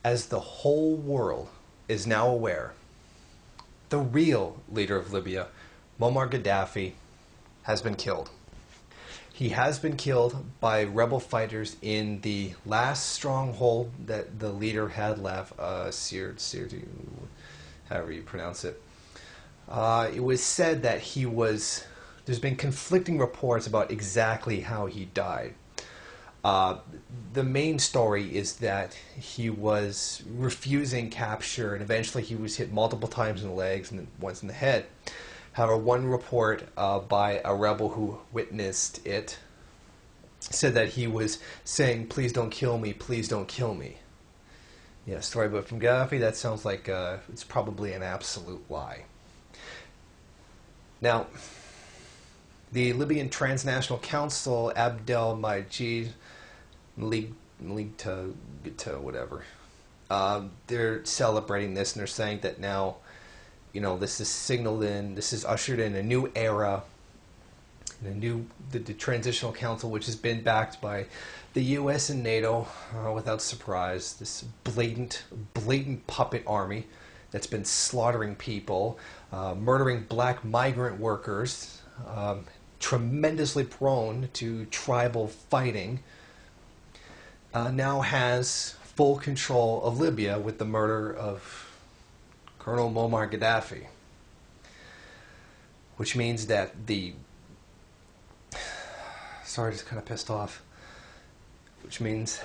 As the whole world is now aware, the real leader of Libya, Muammar Gaddafi, has been killed. He has been killed by rebel fighters in the last stronghold that the leader had left, Sirte, however you pronounce it. It was said that there's been conflicting reports about exactly how he died. The main story is that he was refusing capture, and eventually he was hit multiple times in the legs and then once in the head. However, one report by a rebel who witnessed it said that he was saying, "Please don't kill me, please don't kill me." Yeah, story but from Gaddafi, that sounds like it's probably an absolute lie. Now, the Libyan Transnational Council, Abdelmajid League to whatever, they're celebrating this, and they're saying that now, this is signaled in, this is ushered in a new era, the Transitional Council, which has been backed by the U.S. and NATO, without surprise, this blatant puppet army that's been slaughtering people, murdering black migrant workers, tremendously prone to tribal fighting, now has full control of Libya with the murder of Colonel Muammar Gaddafi. Which means that sorry, just kind of pissed off. Which means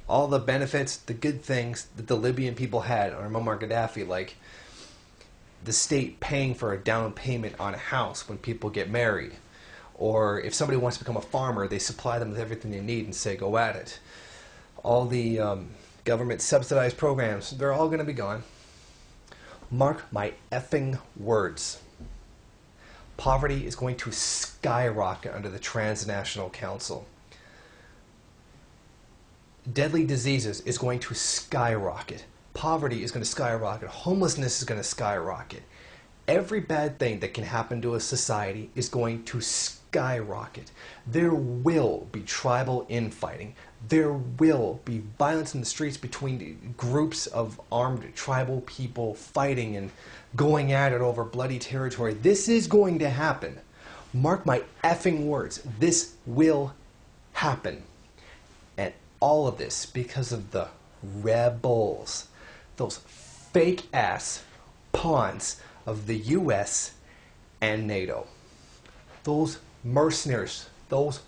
all the benefits, the good things that the Libyan people had under Muammar Gaddafi, like the state paying for a down payment on a house when people get married, or if somebody wants to become a farmer, they supply them with everything they need and say, go at it. All the government subsidized programs, they're all going to be gone. Mark my effing words. Poverty is going to skyrocket under the Transnational Council. Deadly diseases is going to skyrocket. Poverty is going to skyrocket. Homelessness is going to skyrocket. Every bad thing that can happen to a society is going to skyrocket. There will be tribal infighting. There will be violence in the streets between groups of armed tribal people fighting and going at it over bloody territory. This is going to happen. Mark my effing words. This will happen. And all of this because of the rebels. Those fake-ass pawns of the U.S. and NATO. Those mercenaries. Those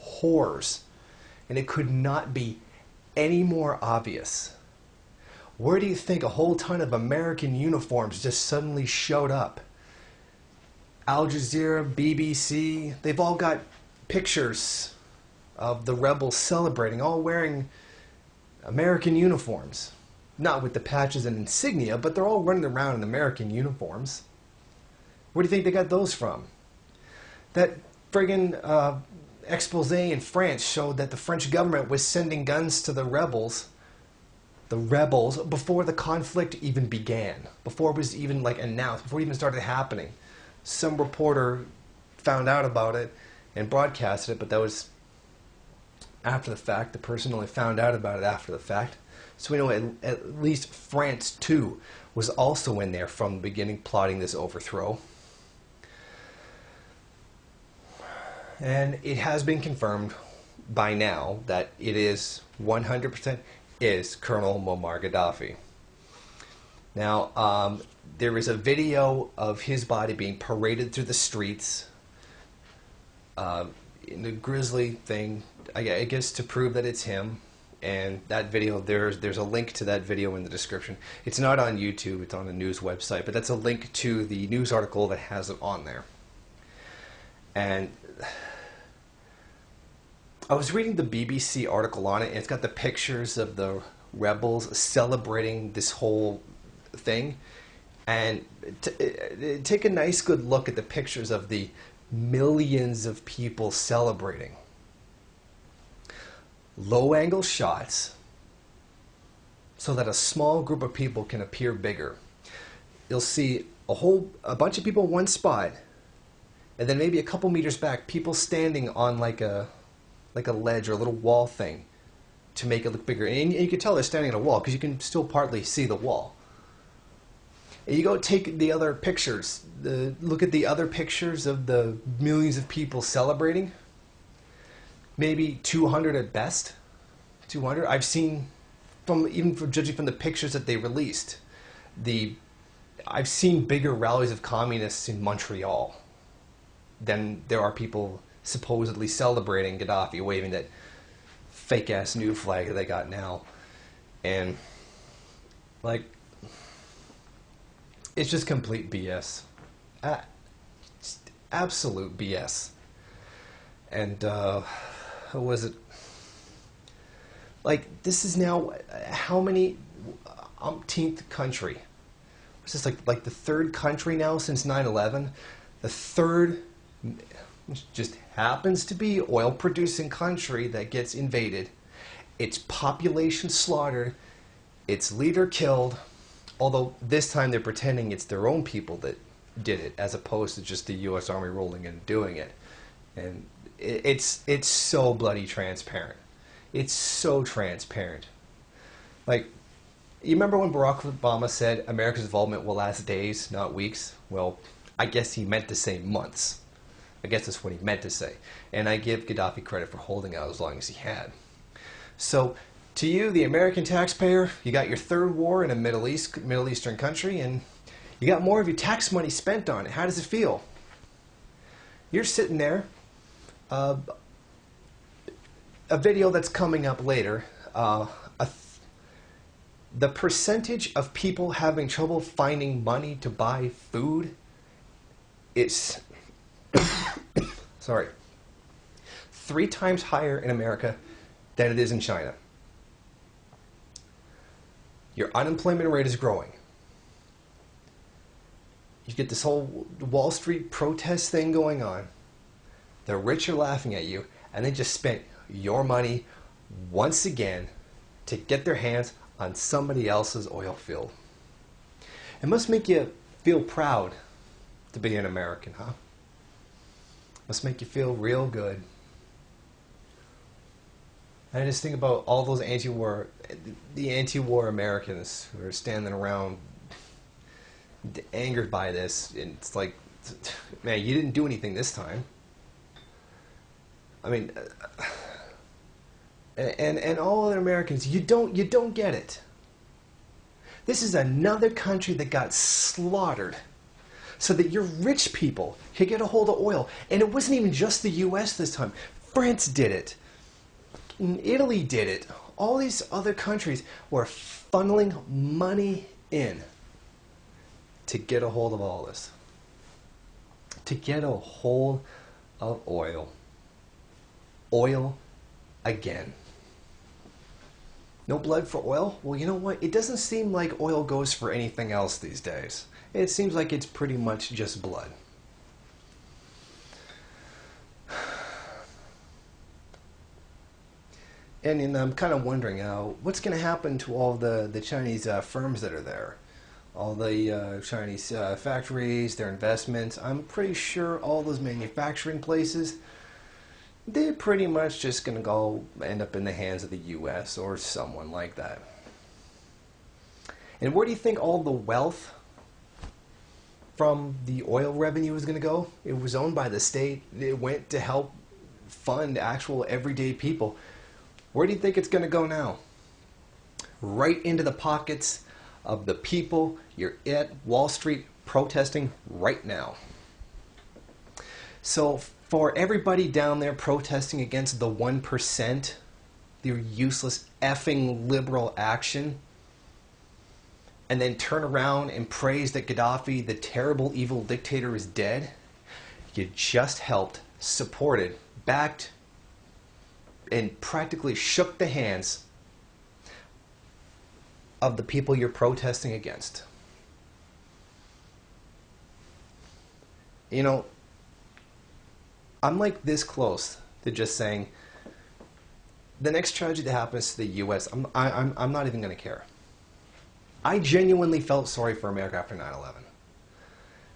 whores. And it could not be any more obvious. Where do you think a whole ton of American uniforms just suddenly showed up? Al Jazeera, BBC, they've all got pictures of the rebels celebrating, all wearing American uniforms. Not with the patches and insignia, but they're all running around in American uniforms. Where do you think they got those from? That friggin' expose in France showed that the French government was sending guns to the rebels, before the conflict even began, before it was even announced, before it even started happening. Some reporter found out about it and broadcasted it, but that was after the fact. The person only found out about it after the fact. So we know at least France too was also in there from the beginning plotting this overthrow. And it has been confirmed by now that it is 100% is Colonel Muammar Gaddafi. Now, there is a video of his body being paraded through the streets in the grisly thing, I guess, to prove that it's him. And that video, there's a link to that video in the description. It's not on YouTube, it's on a news website, but that's a link to the news article that has it on there. And I was reading the BBC article on it, and it's got the pictures of the rebels celebrating this whole thing. And take a nice good look at the pictures of the millions of people celebrating. Low-angle shots so that a small group of people can appear bigger. You'll see a bunch of people in one spot, and then maybe a couple meters back, people standing on like a ledge or a little wall thing, to make it look bigger. And you can tell they're standing on a wall because you can still partly see the wall. And you go take the other pictures. Look at the other pictures of the millions of people celebrating. Maybe 200 at best. 200. I've seen, even from judging from the pictures that they released, I've seen bigger rallies of communists in Montreal than there are people supposedly celebrating Gaddafi, waving that fake-ass new flag that they got now. And, like, it's just complete BS. Just absolute BS. And, what was it? Like, this is now, how many umpteenth country? It's just like the third country now since 9/11. The third, which just happens to be oil-producing country that gets invaded. Its population slaughtered. Its leader killed. Although this time they're pretending it's their own people that did it, as opposed to just the U.S. Army rolling in and doing it. And it's so bloody transparent. It's so transparent. Like, you remember when Barack Obama said America's involvement will last days, not weeks? Well, I guess he meant to say months. I guess that's what he meant to say. And I give Gaddafi credit for holding out as long as he had. So, to you, the American taxpayer, you got your third war in a Middle Eastern country, and you got more of your tax money spent on it. How does it feel? You're sitting there. A video that's coming up later, the percentage of people having trouble finding money to buy food is, sorry, 3 times higher in America than it is in China. Your unemployment rate is growing. You get this whole Wall Street protest thing going on. The rich are laughing at you, and they just spent your money once again to get their hands on somebody else's oil field. It must make you feel proud to be an American, huh? Must make you feel real good. I just think about all those the anti-war Americans who are standing around angered by this, and it's like, man, you didn't do anything this time. I mean, and all other Americans, you don't get it. This is another country that got slaughtered so that your rich people could get a hold of oil. And it wasn't even just the U.S. this time. France did it. Italy did it. All these other countries were funneling money in to get a hold of all this. To get a hold of oil. Oil again. No blood for oil? Well, you know what? It doesn't seem like oil goes for anything else these days. It seems like it's pretty much just blood. And I'm kind of wondering, what's going to happen to all the Chinese firms that are there? All the Chinese factories, their investments. I'm pretty sure all those manufacturing places, they're pretty much just going to go end up in the hands of the U.S. or someone like that. And where do you think all the wealth from the oil revenue is going to go? It was owned by the state. It went to help fund actual everyday people. Where do you think it's going to go now? Right into the pockets of the people you're at Wall Street protesting right now. So for everybody down there protesting against the 1%, their useless effing liberal action, and then turn around and praise that Gaddafi, the terrible evil dictator, is dead, you just helped, supported, backed, and practically shook the hands of the people you're protesting against. You know, I'm like this close to just saying, the next tragedy that happens to the U.S., I'm not even going to care. I genuinely felt sorry for America after 9/11.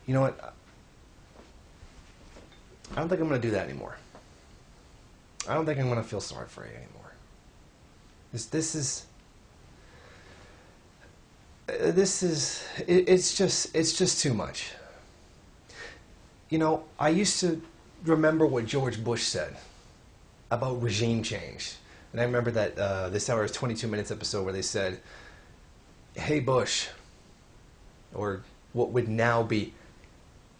You know what? I don't think I'm going to do that anymore. I don't think I'm going to feel sorry for you anymore. It's just too much. You know, I used to remember what George Bush said about regime change. And I remember that This Hour's 22 Minutes episode where they said, "Hey Bush," or what would now be,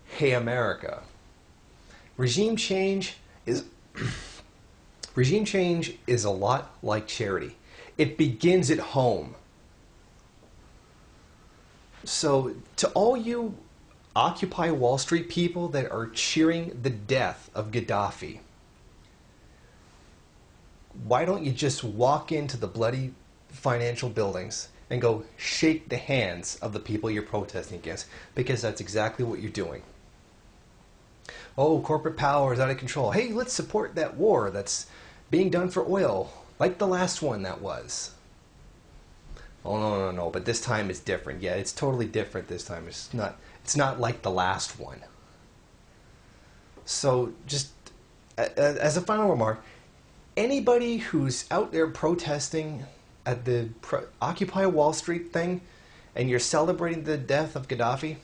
"Hey America." Regime change is regime change is a lot like charity. It begins at home. So to all you Occupy Wall Street people that are cheering the death of Gaddafi, why don't you just walk into the bloody financial buildings and go shake the hands of the people you're protesting against? Because that's exactly what you're doing. Oh, corporate power is out of control. Hey, let's support that war that's being done for oil, like the last one that was. Oh, no, but this time it's different. Yeah, it's totally different this time. It's not like the last one. So just as a final remark, anybody who's out there protesting at the Occupy Wall Street thing and you're celebrating the death of Gaddafi,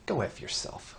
go F yourself.